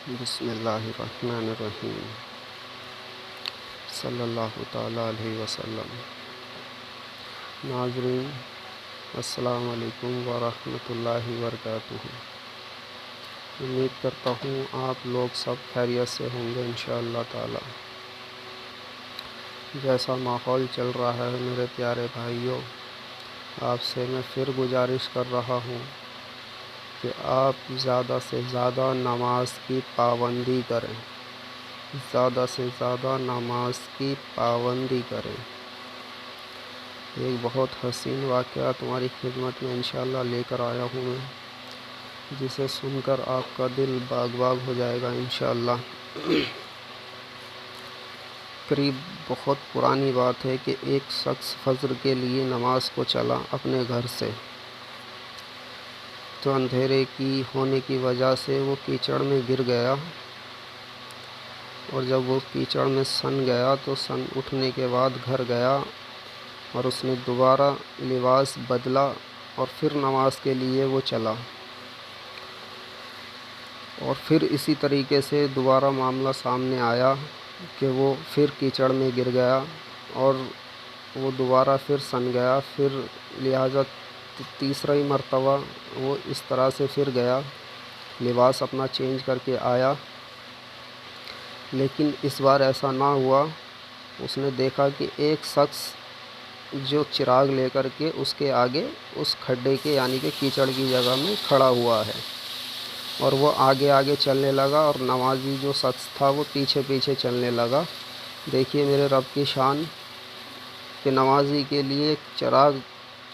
بسم اللہ الرحمن الرحیم صلی اللہ تعالیٰ علیہ وسلم۔ ناظرین السلام علیکم ورحمۃ اللہ وبرکاتہ۔ امید کرتا ہوں آپ لوگ سب خیریت سے ہوں گے انشاءاللہ تعالیٰ۔ جیسا ماحول چل رہا ہے میرے پیارے بھائیوں، آپ سے میں پھر گزارش کر رہا ہوں کہ آپ زیادہ سے زیادہ نماز کی پابندی کریں، زیادہ سے زیادہ نماز کی پابندی کریں۔ ایک بہت حسین واقعہ تمہاری خدمت میں انشاءاللہ لے کر آیا ہوں میں، جسے سن کر آپ کا دل باغ باغ ہو جائے گا انشاءاللہ۔ قریب بہت پرانی بات ہے کہ ایک شخص فجر کے لیے نماز کو چلا اپنے گھر سے، تو اندھیرے کی ہونے کی وجہ سے وہ کیچڑ میں گر گیا، اور جب وہ کیچڑ میں سن گیا تو سن اٹھنے کے بعد گھر گیا اور اس نے دوبارہ لباس بدلا اور پھر نماز کے لیے وہ چلا، اور پھر اسی طریقے سے دوبارہ معاملہ سامنے آیا کہ وہ پھر کیچڑ میں گر گیا اور وہ دوبارہ پھر سن گیا، پھر لہٰذا تیسری مرتبہ وہ اس طرح سے پھر گیا، لباس اپنا چینج کر کے آیا، لیکن اس بار ایسا نہ ہوا۔ اس نے دیکھا کہ ایک شخص جو چراغ لے کر کے اس کے آگے اس کھڈے کے یعنی کہ کیچڑ کی جگہ میں کھڑا ہوا ہے، اور وہ آگے آگے چلنے لگا اور نمازی جو شخص تھا وہ پیچھے پیچھے چلنے لگا۔ دیکھیے میرے رب کی شان کہ نمازی کے لیے چراغ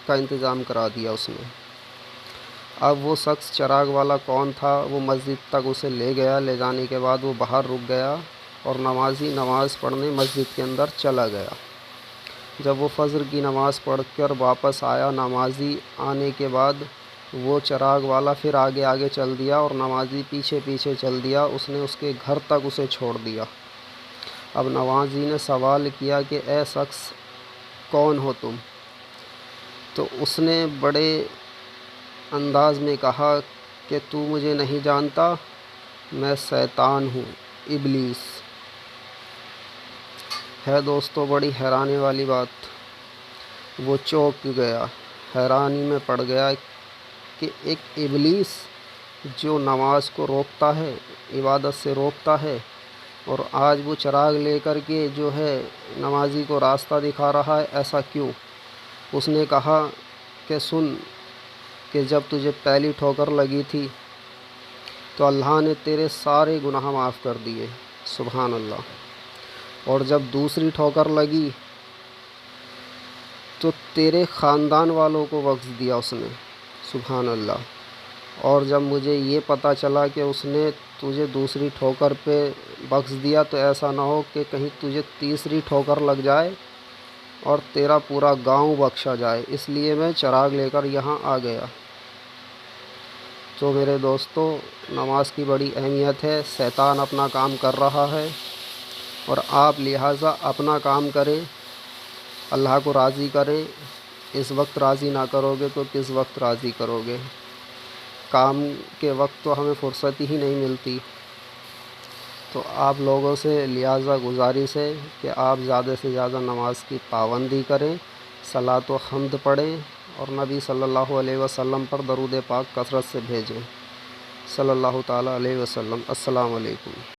کا انتظام کرا دیا اس نے۔ اب وہ شخص چراغ والا کون تھا؟ وہ مسجد تک اسے لے گیا، لے جانے کے بعد وہ باہر رک گیا اور نمازی نماز پڑھنے مسجد کے اندر چلا گیا۔ جب وہ فجر کی نماز پڑھ کر واپس آیا، نمازی آنے کے بعد وہ چراغ والا پھر آگے آگے چل دیا اور نمازی پیچھے پیچھے چل دیا، اس نے اس کے گھر تک اسے چھوڑ دیا۔ اب نمازی نے سوال کیا کہ اے شخص کون ہو تم؟ تو اس نے بڑے انداز میں کہا کہ تو مجھے نہیں جانتا، میں شیطان ہوں، ابلیس ہے۔ دوستو بڑی حیرانے والی بات، وہ چونک گیا، حیرانی میں پڑ گیا کہ ایک ابلیس جو نماز کو روکتا ہے، عبادت سے روکتا ہے، اور آج وہ چراغ لے کر کے جو ہے نمازی کو راستہ دکھا رہا ہے، ایسا کیوں؟ اس نے کہا کہ سن کہ جب تجھے پہلی ٹھوکر لگی تھی تو اللہ نے تیرے سارے گناہ معاف کر دیے، سبحان اللہ، اور جب دوسری ٹھوکر لگی تو تیرے خاندان والوں کو بخش دیا اس نے، سبحان اللہ، اور جب مجھے یہ پتہ چلا کہ اس نے تجھے دوسری ٹھوکر پہ بخش دیا تو ایسا نہ ہو کہ کہیں تجھے تیسری ٹھوکر لگ جائے اور تیرا پورا گاؤں بخشا جائے، اس لیے میں چراغ لے کر یہاں آ گیا۔ تو میرے دوستو نماز کی بڑی اہمیت ہے، شیطان اپنا کام کر رہا ہے اور آپ لہٰذا اپنا کام کریں، اللہ کو راضی کریں۔ اس وقت راضی نہ کرو گے تو کس وقت راضی کرو گے؟ کام کے وقت تو ہمیں فرصت ہی نہیں ملتی۔ تو آپ لوگوں سے لہٰذا گزارش ہے کہ آپ زیادہ سے زیادہ نماز کی پابندی کریں، صلاۃ و حمد پڑھیں اور نبی صلی اللہ علیہ وسلم پر درود پاک کثرت سے بھیجیں، صلی اللہ تعالیٰ علیہ وسلم۔ السلام علیکم۔